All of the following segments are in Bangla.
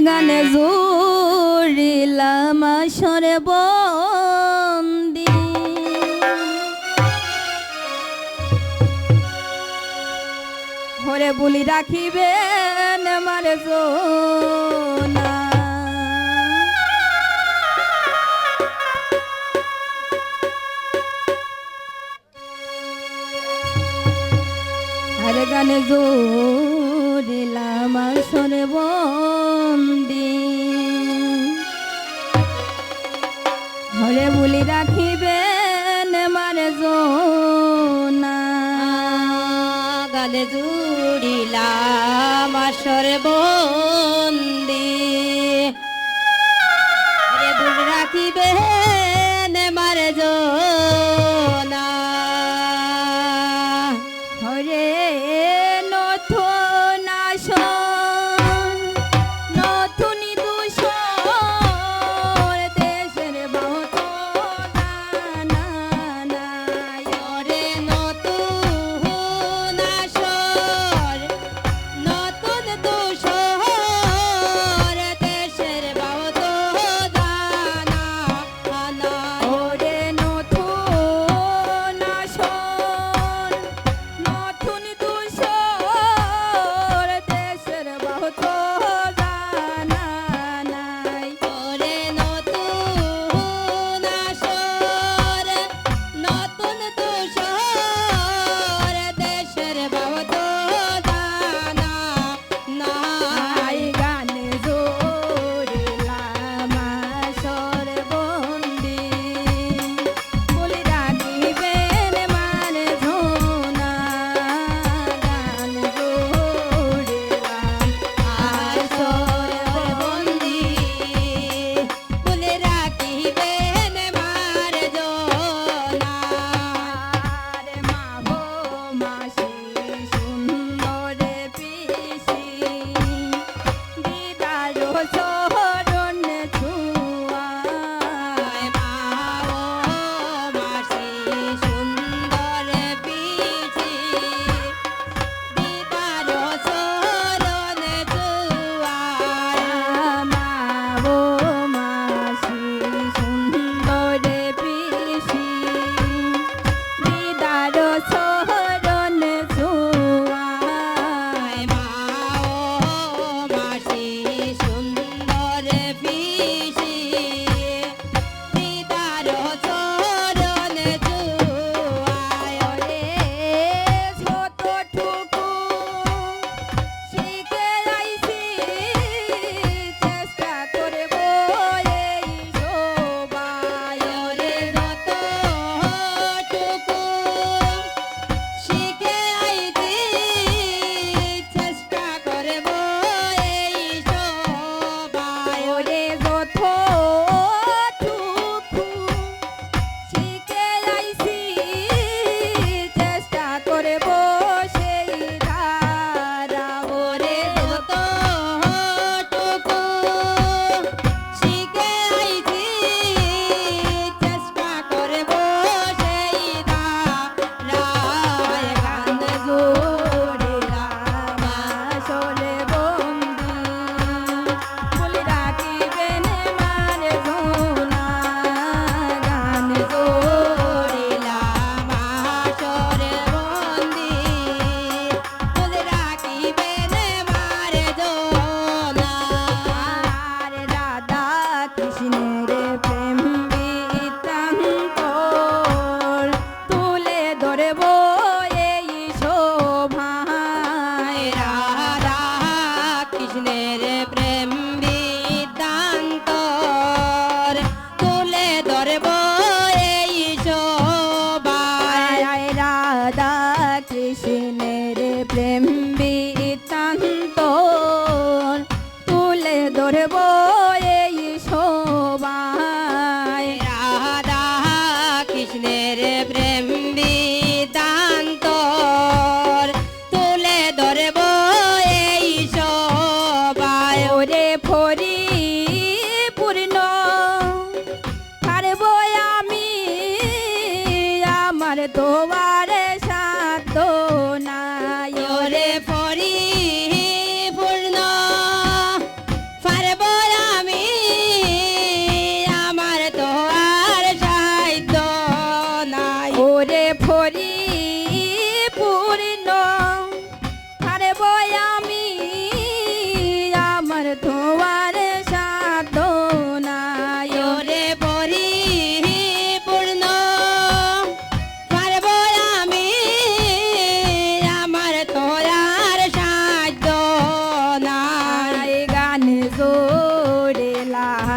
গানে জুড়িলাম আসরে বন্দি হরে বলি রাখিবেন আমার জোনা হরে গানে জুড়িলাম আসরে বন্দি হরে বলি রাখিবেন মারে জোনা গানে জুড়িলাম আসরে বন্দি হরে বলি রাখিবেন মারে জোনা হরে নথন আসন নথুনি দূষণ দেশের বহুত গানা নাই হরে নতুন আসর নতুন দোষ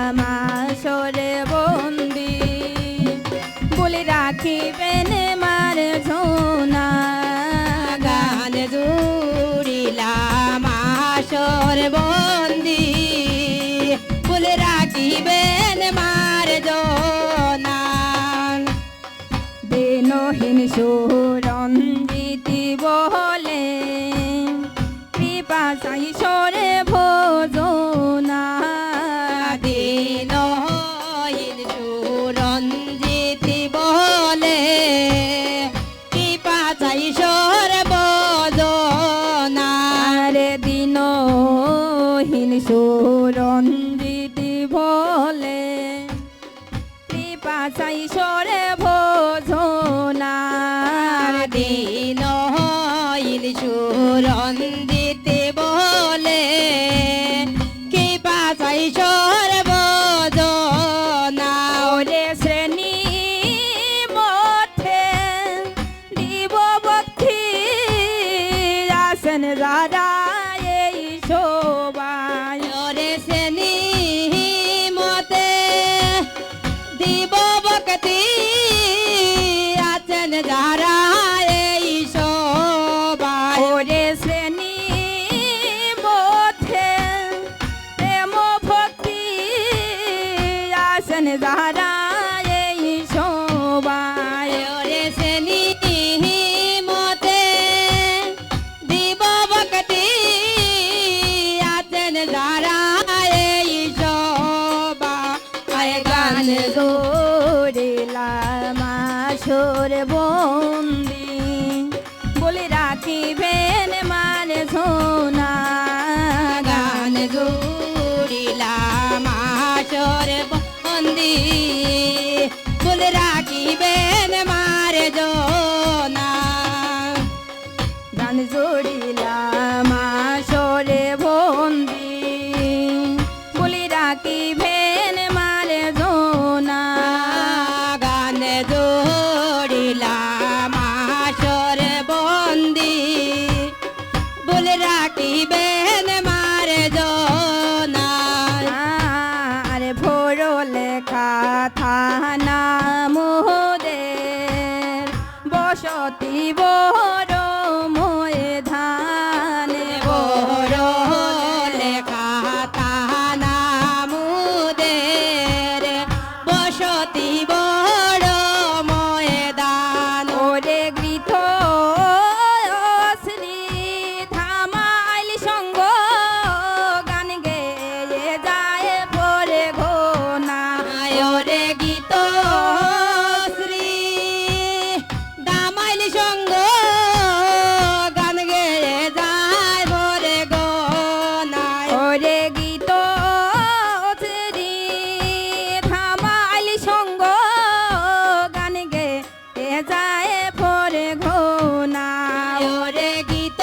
দিলাম আসরে বন্দি বলে রাখিবেন মার ঝোনা গান জুড়িলাম আসর বন্দি বলে রাখিবেন মার জনা দিনহীন সুরঞ্জিতি বলে কৃপা চাই সরে ভোজনা দিনহীন সুরঞ্জিতি বলে কৃপা চাই সর্বজনা আরে দিনহীন সুরঞ্জিতি বলে কৃপা চাই সরে ভোজনা দিনহীন সুরঞ্জিতি বলে কৃপা চাই সর্বজনা ওরে শ্রেণী মধ্যে দিব ভক্তি আসেন যারা এই শোভায় ওরে শ্রেণী মতে দিব ভক্তি আছেন যারা এই সবাই ওরে শ্রেণী মধ্যে প্রেম ভক্তি আসেন যারা এই শোভায় ওরে শ্রেণী মতে দিব ভক্তি আছেন যারা এই সবাই গান গরিলাম আসর বন্দি বলে রাখিবেন মান সোনা গান জুড়িলাম আসর বন্দি বলে রাখিবেন মার জনা গান জড়িলাম আসরে বন্দি বলে রাখিবেন মার জোনা গান জুড়িলাম আসর বন্দি বলে রাখিবেন মার জনা আরে ভোর লেখা থানা মোদের বসতি বড় ময়ধানে বড় লেখা তাহানা মুদের বসতি বড় ময়দান ওরে গৃথ শ্রী ধামাইল সঙ্গ গান গেয়ে যায় পরে ঘোনা ওরে গীত শ্রী দামাইল সঙ্গ গান গেয়ে যায় ভরে গনায় ওরে গীত শ্রী ধামাইল সঙ্গ গান গেয়ে যায় পরে ঘোনা ওরে গীত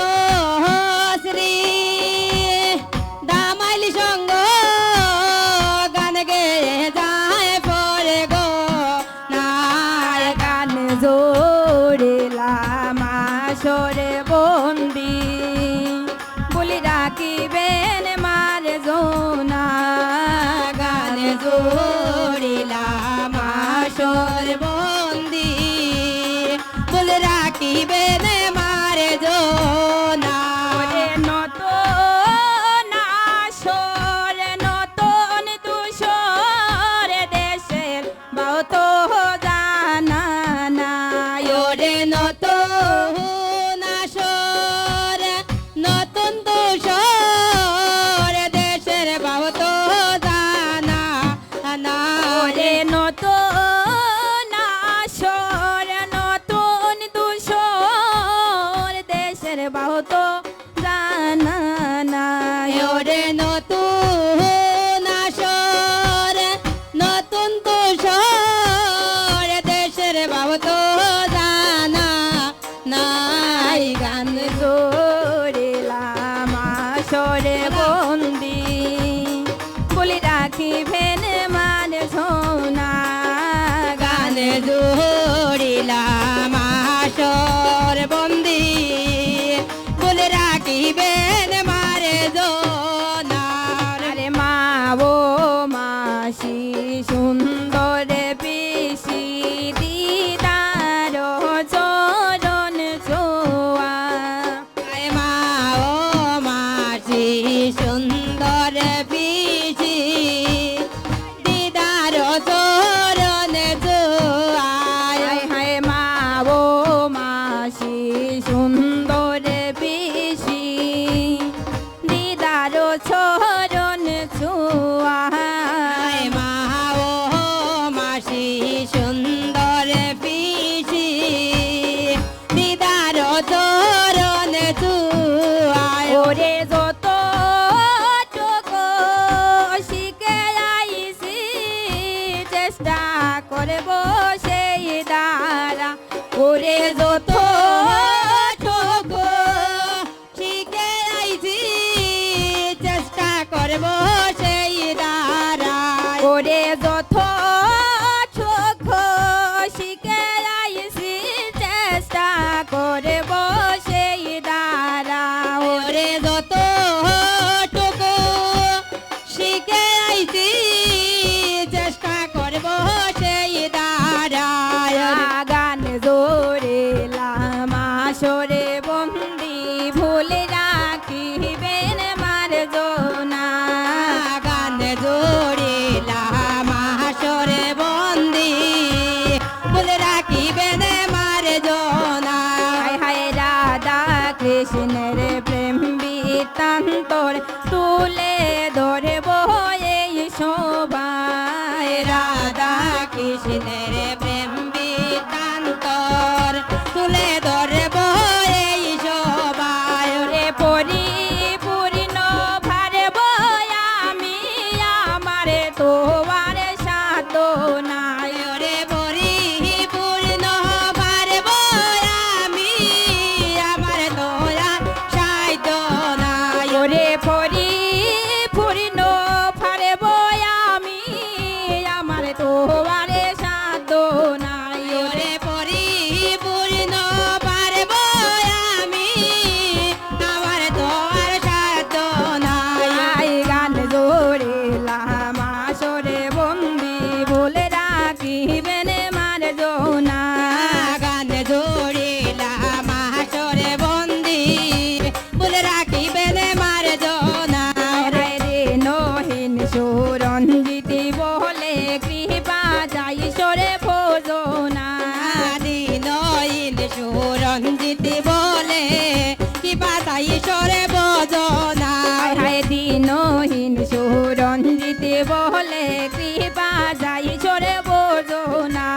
শ্রী দামাইল সঙ্গ গান গেয়ে যায় পরে গো নায় গান জোড়িলাম আসরে বন্দি বলি রাখিবেন মার জোনা গান জোড়িলাম আসর বন্দি বলে রাখিবেন মারে জোনা ওরে নতুন আসর নতুন তুষর দেশের বহুত জানা নাই ওরে নতুন আসর নতুন তুষর দেশের বহুত জানা না ওরে নতুন আসর নতুন তুষর দেশের বহুত জানা নাই ওরে নতুন আসর নতুন তুষর দেশের বহুত জানা নাই গান জোড়িলাম আসরে বন্দি বলি রাখিবেন মান সোনা গান জোড়িলাম আসর বন্দি বলে রাখিবেন মারে জোনার আরে মা ও মা ওরে যত ঠকো শিখে আইছি চেষ্টা করব সেই দ্বারায় ওরে যত চোখ শিখে আইছি চেষ্টা করব সেই দ্বারা ওরে যত টুকু শিখে আইছি চেষ্টা করব সেই দ্বারায় গান জোরেলাম আসরে বন্দি ভুলে রাখিবেন মার জোনা গান জোড়িলাম হাসরে বন্দি বলে রাখিবেন মার জনা হায় হায় রাধা কৃষ্ণের প্রেম বৃত্তান্তর তুলে ধরব এই শোভায় রাধা কৃষ্ণের প্রেম বৃত্তান্তর তুলে ধরব এই সবাই রে পরিপূর্ণ ভারব আমি আমার তোমার সাধনায় ওরে পরিপূর্ণ পারব আমি আমার দয়া সাধ্য নাই ওরে পরিপূর্ণ ভারব আমি আমার তোমার সাধনায় ওরে পরিপূর্ণ পারব আমি আমার দয়ার সাধ্য নাই আই গান জোরেলাম আসরে বন্দি বলে রাখিবেন মার জোনা গান জোড়িলাম হাসরে বন্দি বলে রাখিবেন মার জনা রে নহিন সুরঞ্জিতি বলে কৃপা যাই সরে ভোজনা দিনইন সুরঞ্জিতি বলে কি বাতাই সরে বজনা হায় দিনহীন সুরঞ্জিতি বলে কৃপা যাই সরে ভোজনা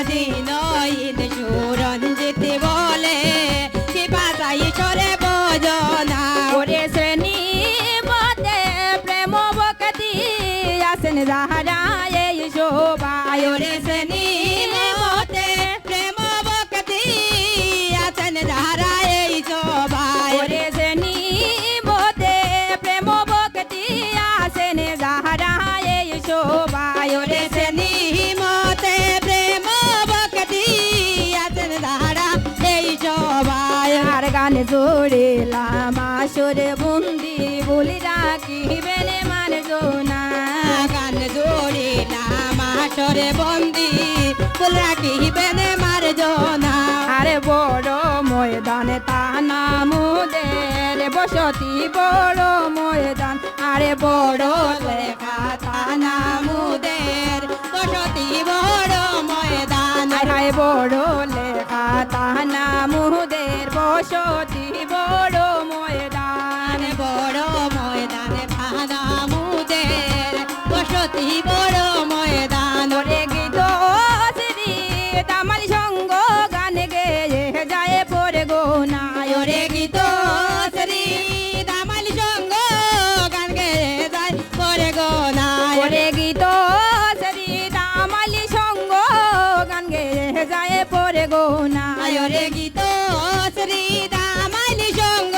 দিনইন সুরঞ্জিতি বলে কি বাতাই সরে বজনা ওরে শ্রেণী মতে প্রেম ভক্তি আসেন যাহারা এই শোভায় ওরে শ্রেণী মতে প্রেম ভক্তি আছেন যারা এই সবাই ওরে শ্রেণী মতে প্রেম ভক্তি আসেন যাহারা এই শোভায় ওরে শ্রেণী মতে প্রেম ভক্তি আছেন যারা এই সবাই আর গান জোড়েলাম আসরে বন্দি বলি রাখিবেন মার জোনা গান জোড়িলাম আসরে বন্দি ফুল রাখিবেন মার জনা আরে বড় ময়দানে তানা মুদের বসতি বড় ময়দান আরে বড় লেখা থানা মুদের বসতি বড় ময়দান হায় বড় লেখা তানা মুদের বসতি বড় ময়দান বড় ময়দানে থানা মুদের বসতি বড় ময়দান ওরে গীত শ্রী তামাল সঙ্গ গান গেয়ে যায় পরে গো নাই ওরে গীত শ্রী দামাল সঙ্গ গান গেয়ে যায় পরে গো নাই ওরে গীত শ্রী তামাল সঙ্গ গান গেয়ে যায় পরে গো নাই ওরে গীত শ্রী দামাল সঙ্গ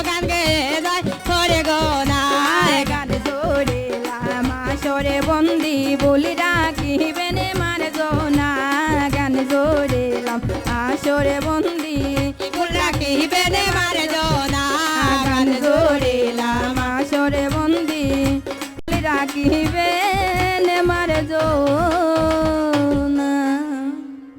গান গেয়ে যায় পরে গো নাই গান জোড়েলাম আসরে বন্দি বলি রাখিবেন মার জোনা গান জোড়েলাম আসরে বন্দি ফুল রাখিবেন মার